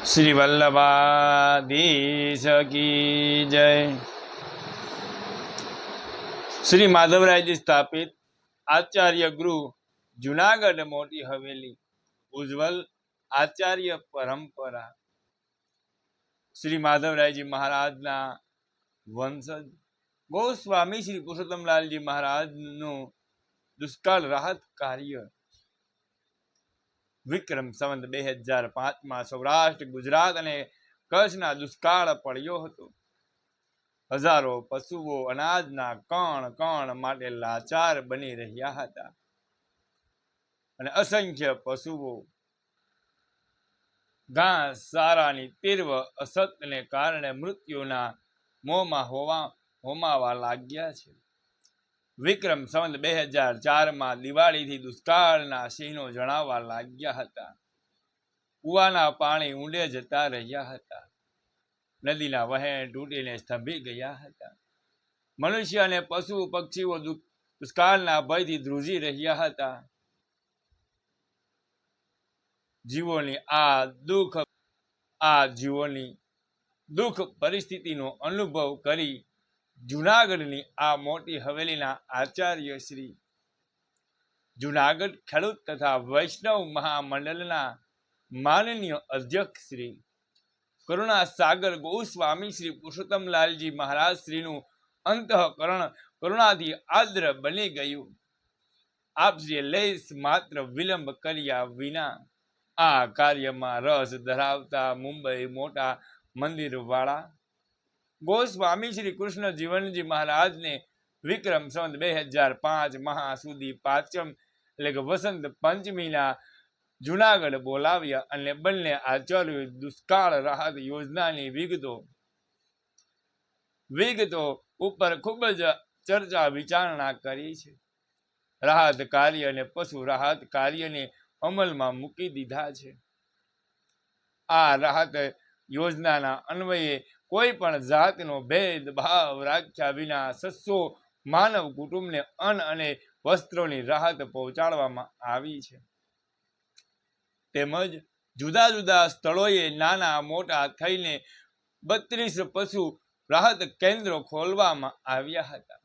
श्री वल्लभाधीश की जय। श्री माधवराय जी स्थापित आचार्य गृह जूनागढ़ मोटी हवेली उज्जवल आचार्य परंपरा। श्री माधवराय जी महाराज ना वंशज गोस्वामी श्री पुरुषोत्तमलाल जी महाराज नु दुष्काળ राहत कार्य વિક્રમ સંવત 2005 માં સૌરાષ્ટ્ર ગુજરાત અને કચ્છના દુષ્કાળ પડ્યો હતો। હજારો પશુઓ અનાજના કણ કણ માટે લાચાર બની રહ્યા હતા અને અસંખ્ય પશુઓ ઘાસ ચારાની તીવ્ર અછતને કારણે મૃત્યુના મોંમાં હોમાવા લાગ્યા છે। વિક્રમ સંવત 2004 માં દિવાળીથી દુષ્કાળના ચિહ્નો જણાવવા લાગ્યા હતા। કુવાના પાણી ઊંડે જતા રહ્યા હતા। નદીના વહેણ તૂટીને સ્તંભી ગયા હતા। મનુષ્ય અને પશુ પક્ષીઓ દુષ્કાળના ભયથી ધ્રુજી રહ્યા હતા। જીવોની દુઃખ પરિસ્થિતિનો અનુભવ કરી જૂનાગઢની આ મોટી હવેલીના આચાર્ય શ્રી જૂનાગઢ ખેડૂત તથા વૈષ્ણવ મહામંડળના માનનીય અધ્યક્ષ શ્રી કરુણા સાગર ગોસ્વામી શ્રી પુરુષોત્તમલાલજી મહારાજ શ્રીનું અંતઃકરણ કરુણાથી આદ્ર બની ગયું। આપશ્રીએ લેશ માત્ર વિલંબ કર્યા વિના આ કાર્યમાં રસ ધરાવતા મુંબઈ મોટા મંદિર વાળા ગોસ્વામી શ્રી કૃષ્ણ જીવનજી મહારાજને વિક્રમ સંવત 2005 મહા સુધી પાંચમ એટલે કે વસંત પંચમીના જૂનાગઢ બોલાવ્યા અને બંને આચાર્યોએ દુષ્કાળ રાહત યોજનાની વિગતો ઉપર ખૂબ જ ચર્ચા વિચારણા કરી છે। રાહત કાર્ય અને પશુ રાહત કાર્યને અમલમાં મૂકી દીધા છે। આ રાહત યોજનાના અન્વયે કોઈ પણ જાતનો ભેદભાવ રાખ્યા વિના 600 માનવ કુટુંબને અન્ન અને વસ્ત્રોની રાહત પહોંચાડવામાં આવી છે। તેમજ જુદા જુદા સ્થળોએ નાના મોટા થઈને 32 પશુ રાહત કેન્દ્રો ખોલવામાં આવ્યા હતા।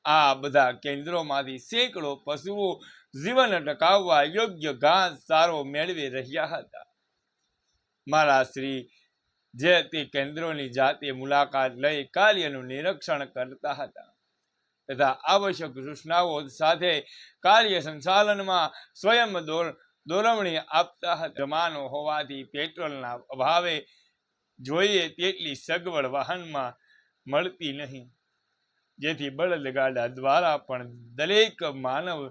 આ બધા કેન્દ્રોમાંથી સેંકડો પશુઓ જીવન ટકાવવા યોગ્ય ઘાસ ચારો મેળવી રહ્યા હતા। મારા શ્રી જે તે કેન્દ્રોની જાતે મુલાકાત લઈ કાર્યનું નિરીક્ષણ કરતા હતા તથા આવશ્યક સૂચનાઓ સાથે કાર્ય સંચાલનમાં સ્વયં દોરવણી આપતા હતા। જમાનો હોવાથી પેટ્રોલના અભાવે જોઈએ તેટલી સગવડ વાહનમાં મળતી નહીં, જેથી બળદગાડા દ્વારા પણ દરેક માનવ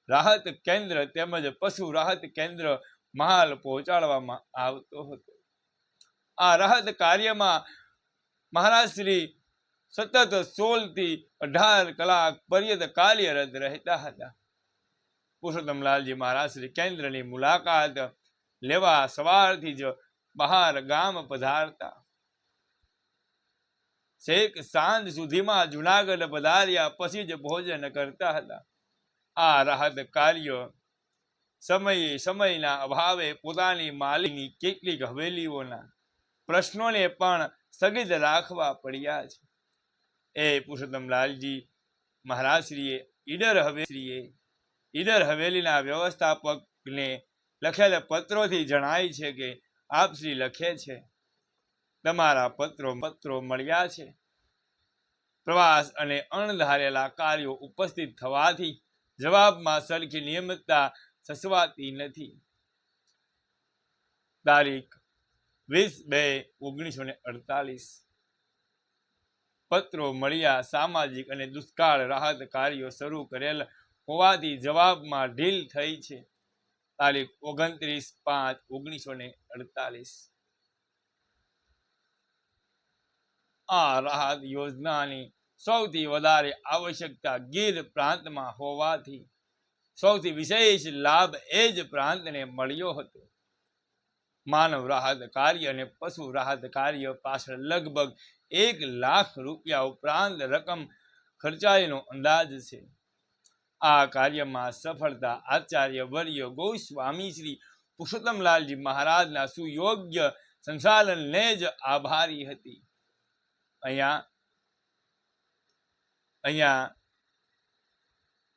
રાહત કેન્દ્ર તેમજ પશુ રાહત કેન્દ્ર માલ પહોંચાડવામાં આવતો હતો। આ રાહત કાર્યમાં મહારાજ શ્રી સતત 16 થી 18 કલાક પર્યંત કાર્યરત રહેતા હતા। પુરુષોત્તમલાલજી મહારાજ શ્રી કેન્દ્રની મુલાકાત લેવા સવારથી જ બહાર ગામ પધારતા, છેક સાંજ સુધીમાં જૂનાગઢ પધાર્યા પછી જ ભોજન કરતા હતા। આ રાહત કાર્ય સમયના અભાવે પોતાની માલિકની કેટલીક હવેલીઓના પ્રશ્નોને પણ સ્થગિત રાખવા પડ્યા છે। એ પુરુષોત્તમલાલજી મહારાજશ્રીએ ઈડર હવેલીના વ્યવસ્થાપકને લખેલ પત્રોથી જણાય છે કે આપશ્રી લખે છે, તમારા પત્રો મળ્યા છે। પ્રવાસ અને અણધારેલા કાર્યો ઉપસ્થિત થવાથી જવાબમાં સરખી નિયમિતતા સચવાતી નથી। તારીખ 20/2/1948 પત્રો મળ્યા સામાજિક અને દુષ્કાળ રાહત કાર્યો શરૂ કરેલ હોવાથી જવાબમાં ઢીલ થઈ છે। તારીખ 29/5/1948 આ રાહત યોજનાની સૌથી વધારે આવશ્યકતા ગીર પ્રાંતમાં હોવાથી સૌથી વિશેષ લાભ એ જ પ્રાંતને મળ્યો હતો। માનવ રાહત કાર્ય અને પશુ રાહત કાર્ય પાછળ લગભગ 1 લાખ રૂપિયા ઉપરાંત રકમ ખર્ચાયેનો અંદાજ છે। આ કાર્યમાં સફળતા આચાર્ય વર્ય ગોસ્વામી શ્રી પુરુષોત્તમલાલજી મહારાજના સુયોગ્ય સંચાલનને જ આભારી હતી. અહીંયા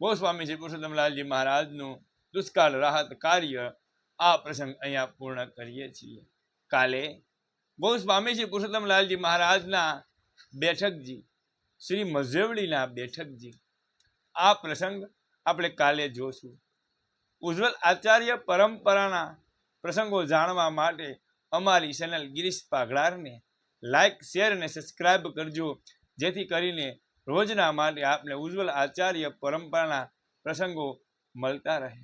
ગોસ્વામી શ્રી પુરુષોત્તમલાલજી મહારાજનું દુષ્કાળ રાહત કાર્ય આ પ્રસંગ અહીંયા પૂર્ણ કરીએ છીએ. કાલે ગોસ્વામી શ્રી પુરુષોત્તમલાલજી મહારાજના બેઠકજી શ્રી મઝેવડીના બેઠકજી આ પ્રસંગ આપણે કાલે જોશું. ઉજ્જવલ આચાર્ય પરંપરાના પ્રસંગો જાણવા માટે અમારી ચેનલ ગિરીશ પાઘડારને લાઈક, શેર અને સબસ્ક્રાઈબ કરજો, જેથી કરીને રોજના માટે આપને ઉજ્જવલ આચાર્ય પરંપરાના પ્રસંગો મળતા રહે.